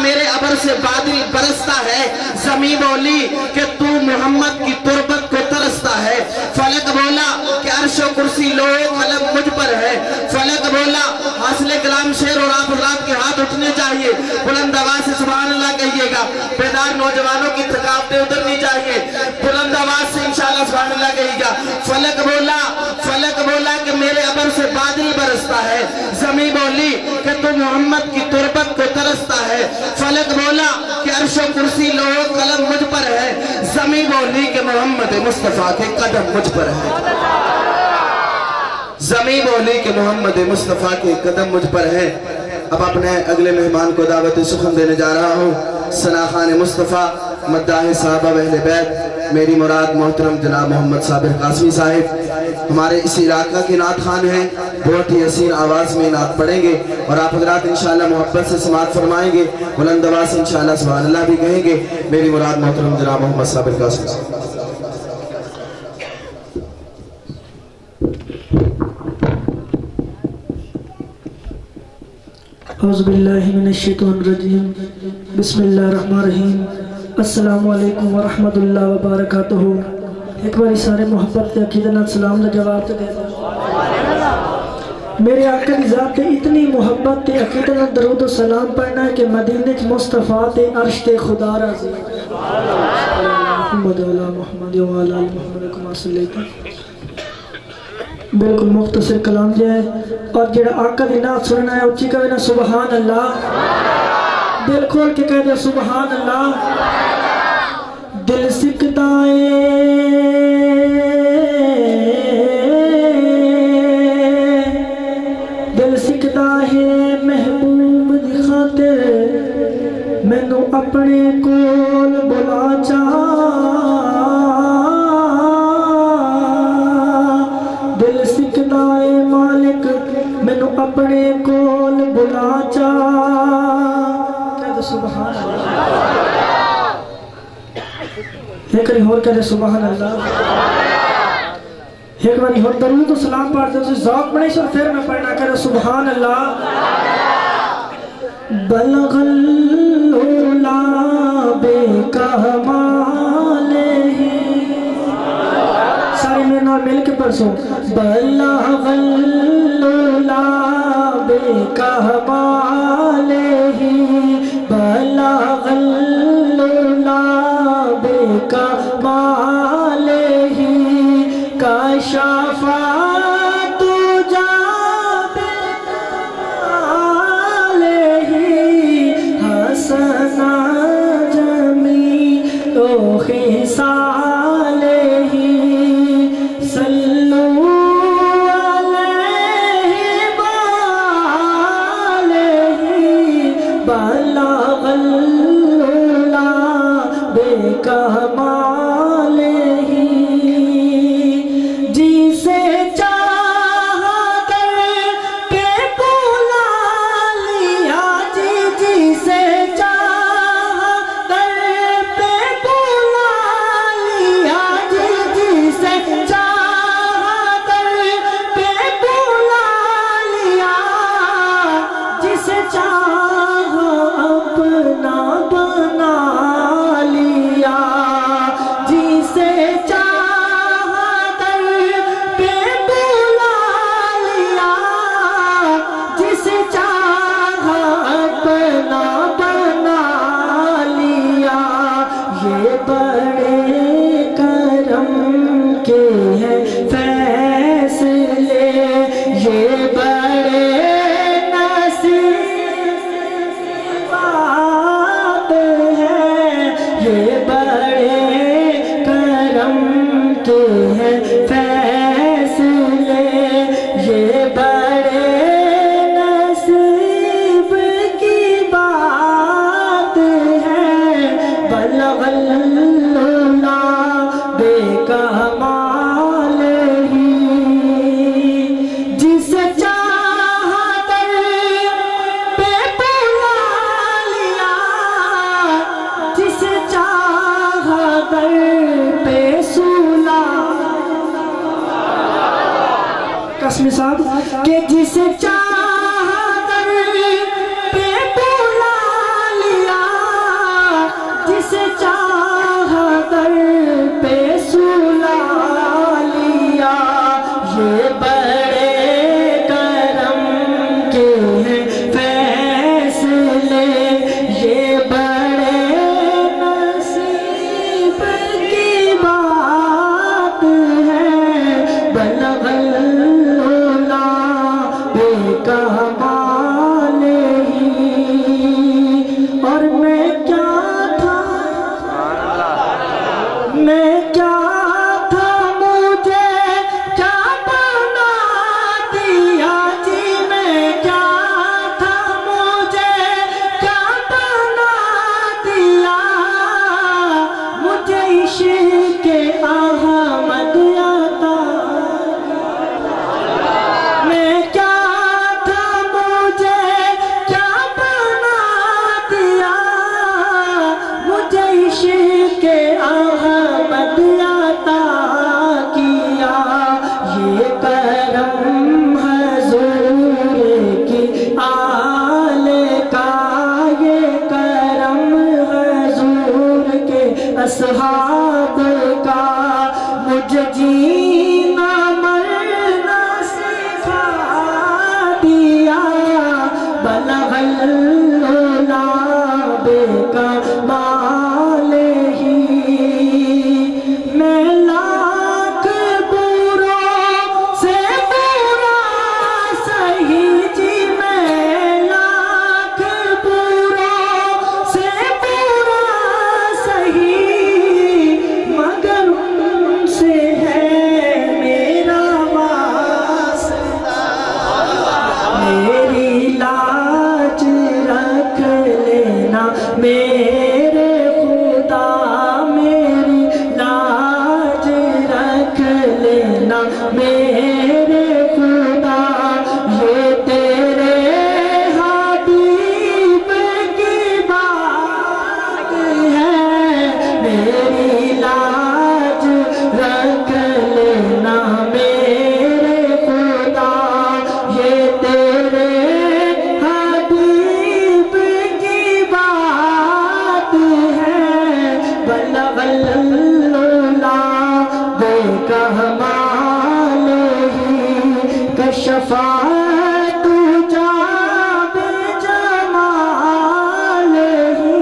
میرے ابر سے بادل برستا ہے، زمین بولی کہ تو محمد کی تربت کو ترستا ہے، فلک بولا کہ عرش و کرسی لوح قلم مجھ پر ہے، فلک بولا حاصل کلام شعر اور آپ حضرات کے ہاتھ اٹھنے چاہیے، بلند آواز سے سبحان اللہ کہیے گا، بیدار نوجوانوں کی تھکاوٹیں اترنی چاہیے، بلند آواز سے انشاءاللہ سبحان اللہ کہیے گا، فلک بولا کہ میرے ابر سے بادل برستا ہے، زمین بولی کہ تو محمد کی تربت کو ترستا ہے، فلک بولا کہ عرش و کرسی لوح قلم مجھ پر ہے، زمین بولی کہ محمد مصطفیٰ کے قدم مجھ پر ہے، زمین بولی کہ محمد مصطفیٰ کے قدم مجھ پر ہے۔ اب اپنے اگلے مہمان کو دعوت سخن دینے جا رہا ہوں، ثنا خان مصطفیٰ مداح صحابہ و اہل بیت، میری مراد محترم جناب محمد صابر قاسمی صاحب، ہمارے اس علاقہ کے نعت خان ہیں، بہت ہی حسین آواز میں نعت پڑھیں گے اور آپ حضرات انشاءاللہ محبت سے سماعت فرمائیں گے، بلند آواز سے انشاءاللہ سبحان اللہ بھی کہیں گے، میری مراد محترم جناب محمد صابر قاسمی صاحب۔ اعوذ باللہ من الشیطان الرجیم، بسم اللہ الرحمن الرحیم، السلام علیکم ورحمت اللہ وبرکاتہ۔ ایک باری سارے محبت کے عقیدت سلام دا جواب دے دیں۔ میرے آقا کی ذات تے اتنی محبت تے عقیدت درود و سلام پڑھنا ہے کہ مدینہ مصطفیٰ تے عرش تے خدا راضی محمد علی محمد و علی محمد کما صلیت۔ بالکل مختصر کلام جائے اور جڑا آقا دی نعت سننا ہے اچھی کہے نا سبحان اللہ، دل کھول کے کہہ دے سبحان اللہ، دل سکتا ہے محبوب دی خاطر مینوں اپنے کول بلا چاہ، دل سکتا ہے مالک مینوں اپنے کول بلا چاہ، کہہ دے سبحان اللہ، ایک باری اور کہہ دے سبحان اللہ، ایک باری اور درود و سلام پڑھتے ہیں، ذوق بڑے سے پھر میں پڑھنا کرے سبحان اللہ۔ بلغ العلا بکمالہ، سارے میرے نال مل کے پرسوں، بلغ العلا بکمالہ، بلغ العلا بکمالہ، کشفت جابلہ، حسن جمیل خصالہ، صلو علیہ وآلہ، بلغ العلا بکمالہ، قاسمی صاحب کہ جسے چاہ در پہ بلا لیا، اصحاب کا مجھے جینا مرنا سکھا دیا بلغ العلا بکمال ہی میں لاکھ بروں سے برا سہی جی میں لاکھ بروں سے برا سہی مگر ان سے ہے میرا واسطہ میری لاج رکھ لینا میرے خدا میری لاج رکھ لینا میرے خدا یہ تیرے حبیب کی بات ہے میری لاج رکھ لینا میرے خدا یہ تیرے حبیب کی بات ہے بلغ العلا بکمال ہی کشفت بجمال ہی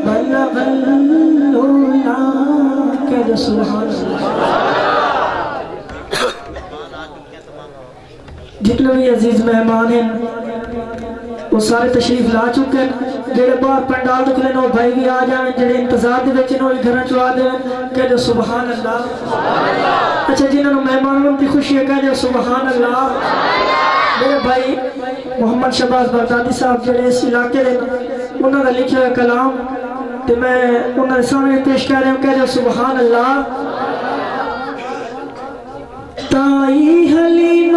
بلغ العلا کہہ دو سبحان اللہ۔ جتنے بھی عزیز مہمان ہیں وہ سارے تشریف لا چکے ہیں جڑے باہر پنڈال دکھ لینا وہ بھائی بھی آ جائیں جڑے انتظار دے وچ انہوں گھراں چوا دیں کہہ دو سبحان اللہ۔ اچھا جنہوں نے مہمانوں کی خوشی ہے کہہ دو سبحان اللہ۔ میرے بھائی محمد شہباز بغدادی صاحب جڑے اس علاقے دے انہوں نے لکھا ہے کلام تو میں انہوں نے سامنے پیش کر رہے ہوں کہہ دو سبحان اللہ۔ تائی حلیم